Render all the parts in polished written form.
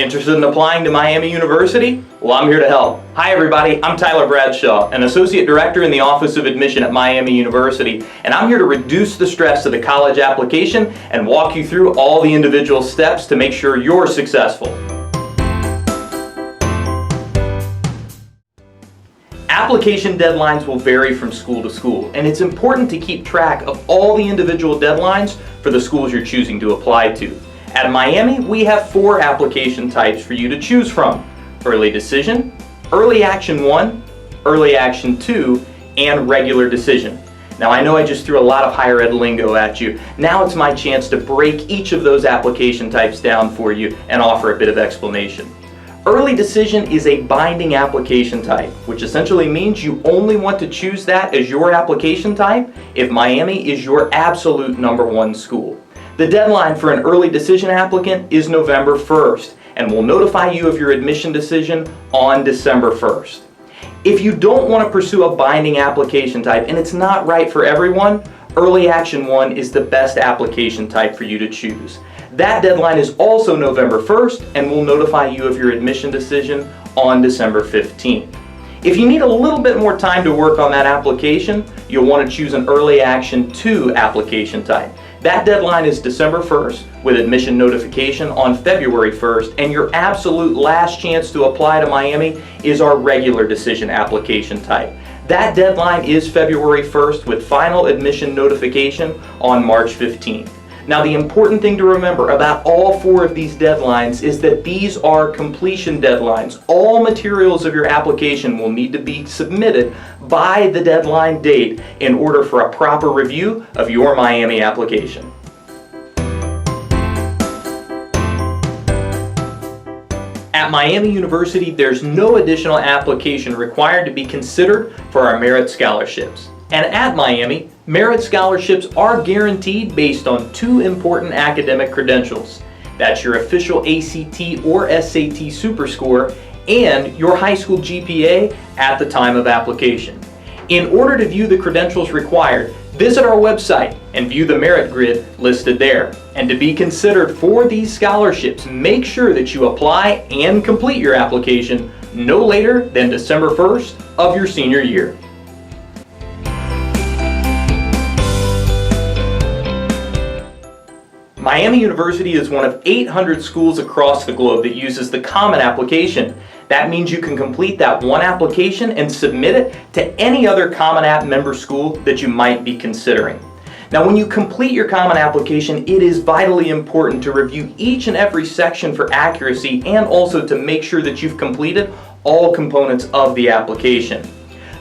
Interested in applying to Miami University? Well, I'm here to help. Hi everybody, I'm Tyler Bradshaw, an Associate Director in the Office of Admission at Miami University, and I'm here to reduce the stress of the college application and walk you through all the individual steps to make sure you're successful. Application deadlines will vary from school to school, and it's important to keep track of all the individual deadlines for the schools you're choosing to apply to. At Miami, we have 4 application types for you to choose from: Early Decision, Early Action 1, Early Action 2, and Regular Decision. Now I know I just threw a lot of higher ed lingo at you. Now it's my chance to break each of those application types down for you and offer a bit of explanation. Early Decision is a binding application type, which essentially means you only want to choose that as your application type if Miami is your absolute #1 school. The deadline for an early decision applicant is November 1st, and will notify you of your admission decision on December 1st. If you don't want to pursue a binding application type and it's not right for everyone, Early Action 1 is the best application type for you to choose. That deadline is also November 1st and will notify you of your admission decision on December 15th. If you need a little bit more time to work on that application, you'll want to choose an Early Action 2 application type. That deadline is December 1st with admission notification on February 1st, and your absolute last chance to apply to Miami is our Regular Decision application type. That deadline is February 1st with final admission notification on March 15th. Now the important thing to remember about all 4 of these deadlines is that these are completion deadlines. All materials of your application will need to be submitted by the deadline date in order for a proper review of your Miami application. At Miami University, there's no additional application required to be considered for our merit scholarships. And at Miami, merit scholarships are guaranteed based on 2 important academic credentials. That's your official ACT or SAT superscore and your high school GPA at the time of application. In order to view the credentials required, visit our website and view the merit grid listed there. And to be considered for these scholarships, make sure that you apply and complete your application no later than December 1st of your senior year. Miami University is one of 800 schools across the globe that uses the Common Application. That means you can complete that one application and submit it to any other Common App member school that you might be considering. Now when you complete your Common Application, it is vitally important to review each and every section for accuracy and also to make sure that you've completed all components of the application.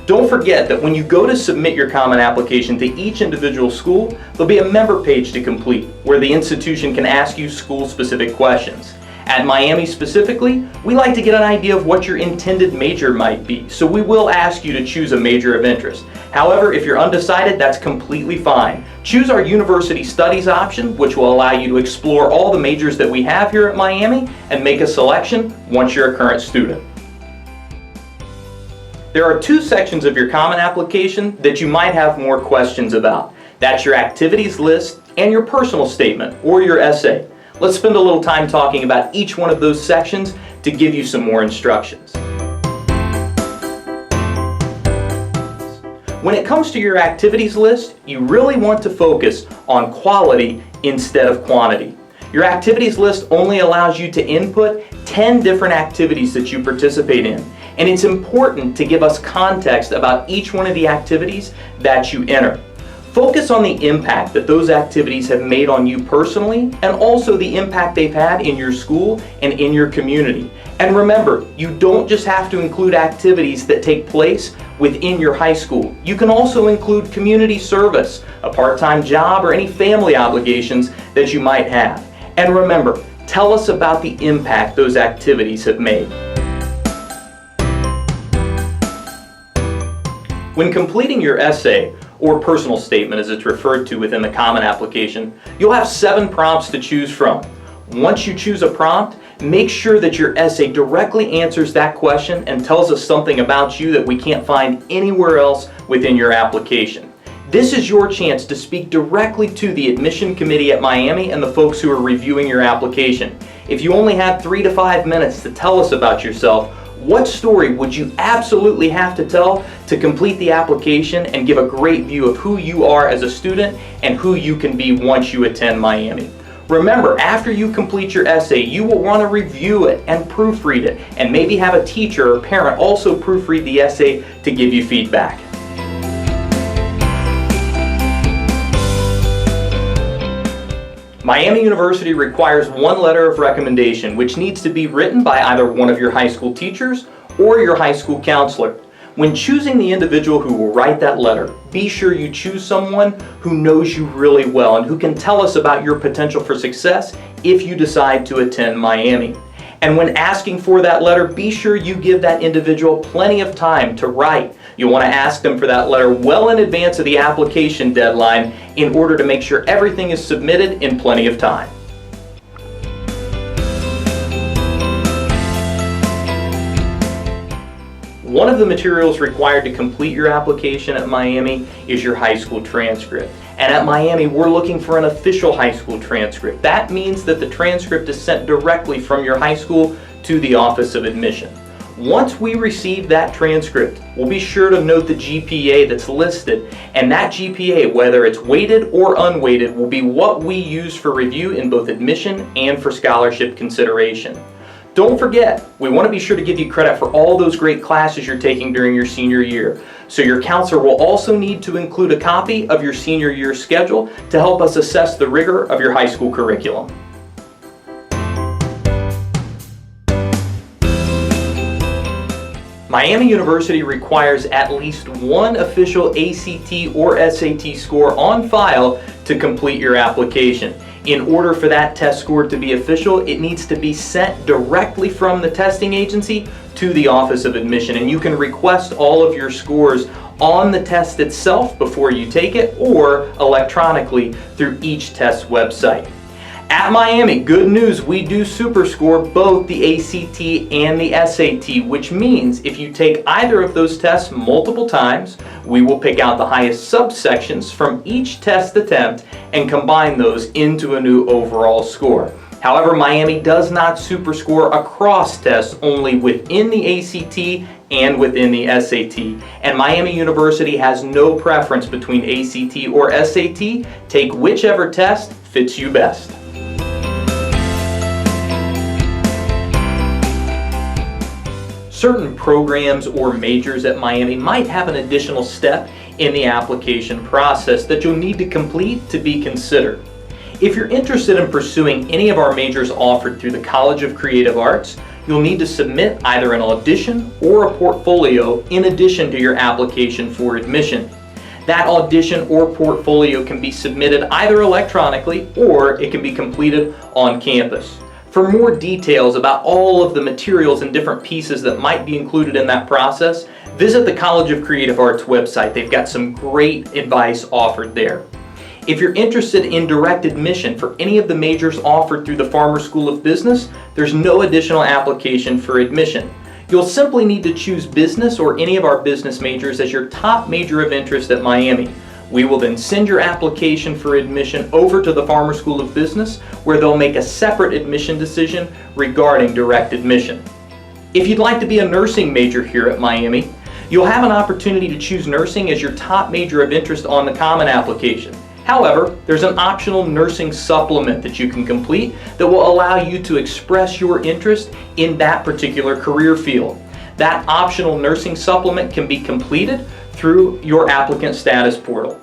Don't forget that when you go to submit your Common Application to each individual school, there'll be a member page to complete where the institution can ask you school-specific questions. At Miami specifically, we like to get an idea of what your intended major might be, so we will ask you to choose a major of interest. However, if you're undecided, that's completely fine. Choose our University Studies option, which will allow you to explore all the majors that we have here at Miami and make a selection once you're a current student. There are 2 sections of your Common Application that you might have more questions about. That's your activities list and your personal statement or your essay. Let's spend a little time talking about each one of those sections to give you some more instructions. When it comes to your activities list, you really want to focus on quality instead of quantity. Your activities list only allows you to input 10 different activities that you participate in. And it's important to give us context about each one of the activities that you enter. Focus on the impact that those activities have made on you personally and also the impact they've had in your school and in your community. And remember, you don't just have to include activities that take place within your high school. You can also include community service, a part-time job, or any family obligations that you might have. And remember, tell us about the impact those activities have made. When completing your essay, or personal statement as it's referred to within the Common Application, you'll have 7 prompts to choose from. Once you choose a prompt, make sure that your essay directly answers that question and tells us something about you that we can't find anywhere else within your application. This is your chance to speak directly to the admission committee at Miami and the folks who are reviewing your application. If you only had 3 to 5 minutes to tell us about yourself, what story would you absolutely have to tell to complete the application and give a great view of who you are as a student and who you can be once you attend Miami? Remember, after you complete your essay, you will want to review it and proofread it, and maybe have a teacher or parent also proofread the essay to give you feedback. Miami University requires one letter of recommendation, which needs to be written by either one of your high school teachers or your high school counselor. When choosing the individual who will write that letter, be sure you choose someone who knows you really well and who can tell us about your potential for success if you decide to attend Miami. And when asking for that letter, be sure you give that individual plenty of time to write. You'll want to ask them for that letter well in advance of the application deadline in order to make sure everything is submitted in plenty of time. One of the materials required to complete your application at Miami is your high school transcript. And at Miami, we're looking for an official high school transcript. That means that the transcript is sent directly from your high school to the Office of Admission. Once we receive that transcript, we'll be sure to note the GPA that's listed, and that GPA, whether it's weighted or unweighted, will be what we use for review in both admission and for scholarship consideration. Don't forget, we want to be sure to give you credit for all those great classes you're taking during your senior year. So your counselor will also need to include a copy of your senior year schedule to help us assess the rigor of your high school curriculum. Miami University requires at least one official ACT or SAT score on file to complete your application. In order for that test score to be official, it needs to be sent directly from the testing agency to the Office of Admission, and you can request all of your scores on the test itself before you take it or electronically through each test website. At Miami, good news, we do superscore both the ACT and the SAT, which means if you take either of those tests multiple times, we will pick out the highest subsections from each test attempt and combine those into a new overall score. However, Miami does not superscore across tests, only within the ACT and within the SAT. And Miami University has no preference between ACT or SAT. Take whichever test fits you best. Certain programs or majors at Miami might have an additional step in the application process that you'll need to complete to be considered. If you're interested in pursuing any of our majors offered through the College of Creative Arts, you'll need to submit either an audition or a portfolio in addition to your application for admission. That audition or portfolio can be submitted either electronically or it can be completed on campus. For more details about all of the materials and different pieces that might be included in that process, visit the College of Creative Arts website. They've got some great advice offered there. If you're interested in direct admission for any of the majors offered through the Farmer School of Business, there's no additional application for admission. You'll simply need to choose business or any of our business majors as your top major of interest at Miami. We will then send your application for admission over to the Farmer School of Business, where they'll make a separate admission decision regarding direct admission. If you'd like to be a nursing major here at Miami, you'll have an opportunity to choose nursing as your top major of interest on the common application. However, there's an optional nursing supplement that you can complete that will allow you to express your interest in that particular career field. That optional nursing supplement can be completed through your applicant status portal.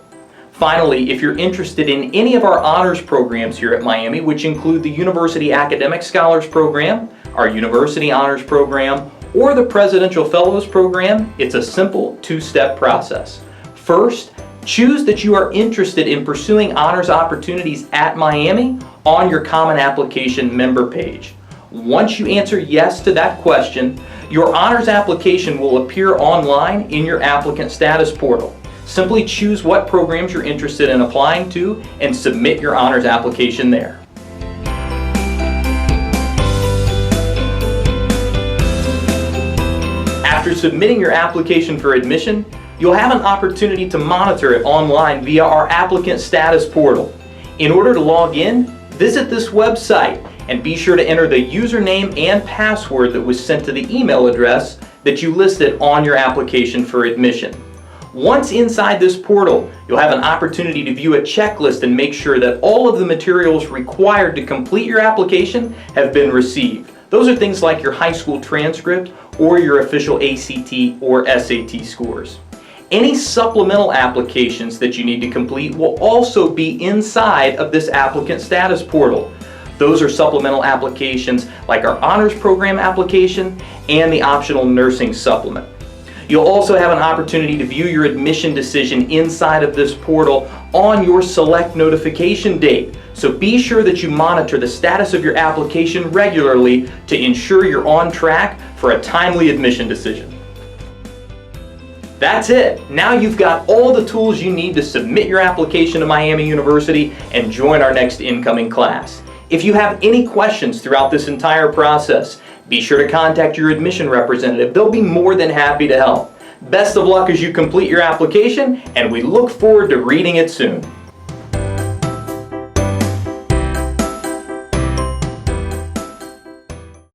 Finally, if you're interested in any of our honors programs here at Miami, which include the University Academic Scholars Program, our University Honors Program, or the Presidential Fellows Program, it's a simple two-step process. First, choose that you are interested in pursuing honors opportunities at Miami on your Common Application member page. Once you answer yes to that question, your honors application will appear online in your applicant status portal. Simply choose what programs you're interested in applying to and submit your honors application there. After submitting your application for admission, You'll have an opportunity to monitor it online via our applicant status portal. In order to log in, visit this website and be sure to enter the username and password that was sent to the email address that you listed on your application for admission. Once inside this portal, you'll have an opportunity to view a checklist and make sure that all of the materials required to complete your application have been received. Those are things like your high school transcript or your official ACT or SAT scores. Any supplemental applications that you need to complete will also be inside of this applicant status portal. Those are supplemental applications like our honors program application and the optional nursing supplement. You'll also have an opportunity to view your admission decision inside of this portal on your select notification date. So be sure that you monitor the status of your application regularly to ensure you're on track for a timely admission decision. That's it. Now you've got all the tools you need to submit your application to Miami University and join our next incoming class. If you have any questions throughout this entire process, be sure to contact your admission representative. They'll be more than happy to help. Best of luck as you complete your application, and we look forward to reading it soon.